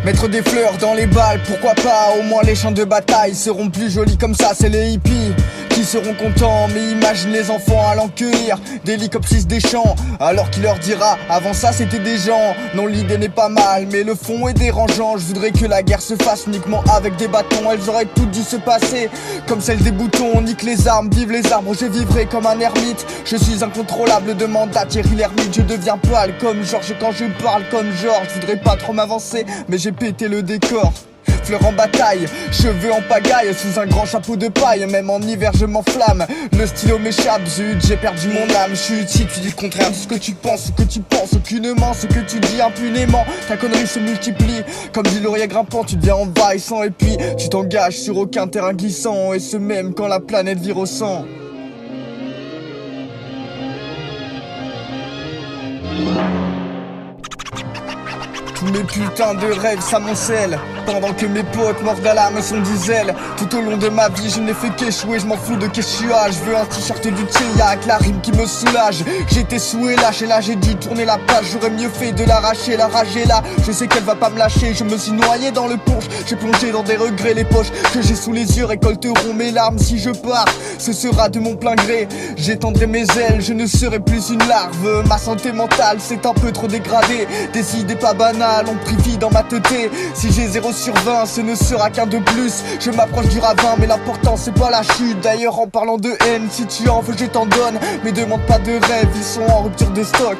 Mettre des fleurs dans les balles, pourquoi pas. Au moins les champs de bataille seront plus jolis comme ça. C'est les hippies qui seront contents. Mais imagine les enfants allant cueillir des lycopsis des champs, alors qu'il leur dira avant ça c'était des gens. Non, l'idée n'est pas mal mais le fond est dérangeant. Je voudrais que la guerre se fasse uniquement avec des bâtons. Elles auraient toutes dû se passer comme celle des boutons. On nique les armes, vive les arbres, je vivrai comme un ermite. Je suis incontrôlable, demande à Thierry l'ermite. Je deviens pâle comme Georges et quand je parle comme Georges. Je voudrais pas trop m'avancer mais j'ai pété le décor. Fleurs en bataille, cheveux en pagaille, sous un grand chapeau de paille. Même en hiver je m'enflamme, le stylo m'échappe. Zut, j'ai perdu mon âme, je suis si tu dis le contraire de ce que tu penses, aucunement ce que tu dis impunément. Ta connerie se multiplie, comme dit laurier grimpant. Tu deviens envahissant et puis tu t'engages sur aucun terrain glissant. Et ce même quand la planète vire au sang. Tous mes putains de rêves s'amoncellent pendant que mes potes morts d'âme sont diesel. Tout au long de ma vie je n'ai fait qu'échouer, je m'en fous de qui je suis. Je veux un t-shirt du Tchèque, la rime qui me soulage. J'étais sous et lâche et là j'ai dû tourner la page. J'aurais mieux fait de l'arracher, la rage est là. Je sais qu'elle va pas me lâcher, je me suis noyé dans le punch. J'ai plongé dans des regrets, les poches que j'ai sous les yeux récolteront mes larmes. Si je pars, ce sera de mon plein gré. J'étendrai mes ailes, je ne serai plus une larve. Ma santé mentale s'est un peu trop dégradée. Des idées pas banales ont pris vie dans ma tête. Si j'ai 0 sur 20, ce ne sera qu'un de plus. Je m'approche du ravin mais l'important c'est pas la chute. D'ailleurs en parlant de haine, si tu en veux je t'en donne. Mais demande pas de rêve, ils sont en rupture de stock.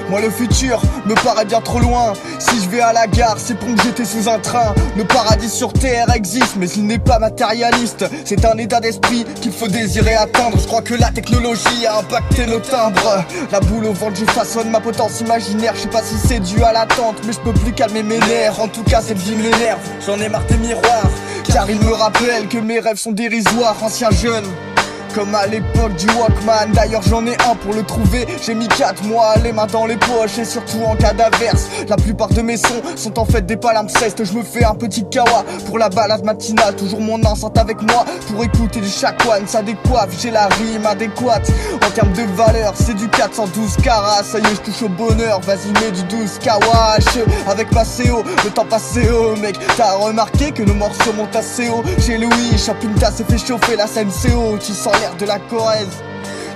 Moi le futur me paraît bien trop loin. Si je vais à la gare c'est pour me jeter sous un train. Le paradis sur terre existe mais il n'est pas matérialiste. C'est un état d'esprit qu'il faut désirer atteindre. Je crois que la technologie a impacté nos timbres. La boule au ventre je façonne ma potence imaginaire. Je sais pas si c'est dû à l'attente mais je peux plus calmer mes nerfs. En tout cas cette vie m'énerve, j'en ai marre des miroirs. Car il me rappelle que mes rêves sont dérisoires. Ancien jeune comme à l'époque du Walkman. D'ailleurs j'en ai un pour le trouver. J'ai mis 4 mois les mains dans les poches. Et surtout en cas d'averse. La plupart de mes sons sont en fait des palimpsestes. Je me fais un petit kawa pour la balade matinale. Toujours mon enceinte avec moi pour écouter du Shaquan. Ça décoiffe, j'ai la rime adéquate. En termes de valeur c'est du 412 carats. Ça y est je touche au bonheur. Vas-y mets du 12 kawash. Avec ma CO, le temps passé haut mec. T'as remarqué que nos morceaux montent assez haut. Chez Louis, Chapinta s'est fait chauffer la scène CO. Tu sens l'air de la Corrèze.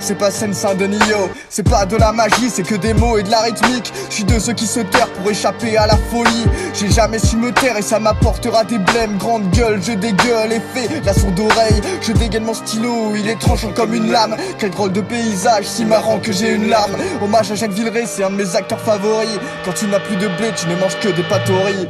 C'est pas Seine-Saint-Denis yo, c'est pas de la magie, c'est que des mots et de la rythmique. Je suis de ceux qui se terrent pour échapper à la folie. J'ai jamais su me taire et ça m'apportera des blêmes. Grande gueule, je dégueule et fais la sourde oreille. Je dégaine mon stylo, il est tranchant comme une lame. Quel drôle de paysage, si marrant que j'ai une larme. Hommage à Jacques Villeray, c'est un de mes acteurs favoris. Quand tu n'as plus de blé, tu ne manges que des pâtes au riz.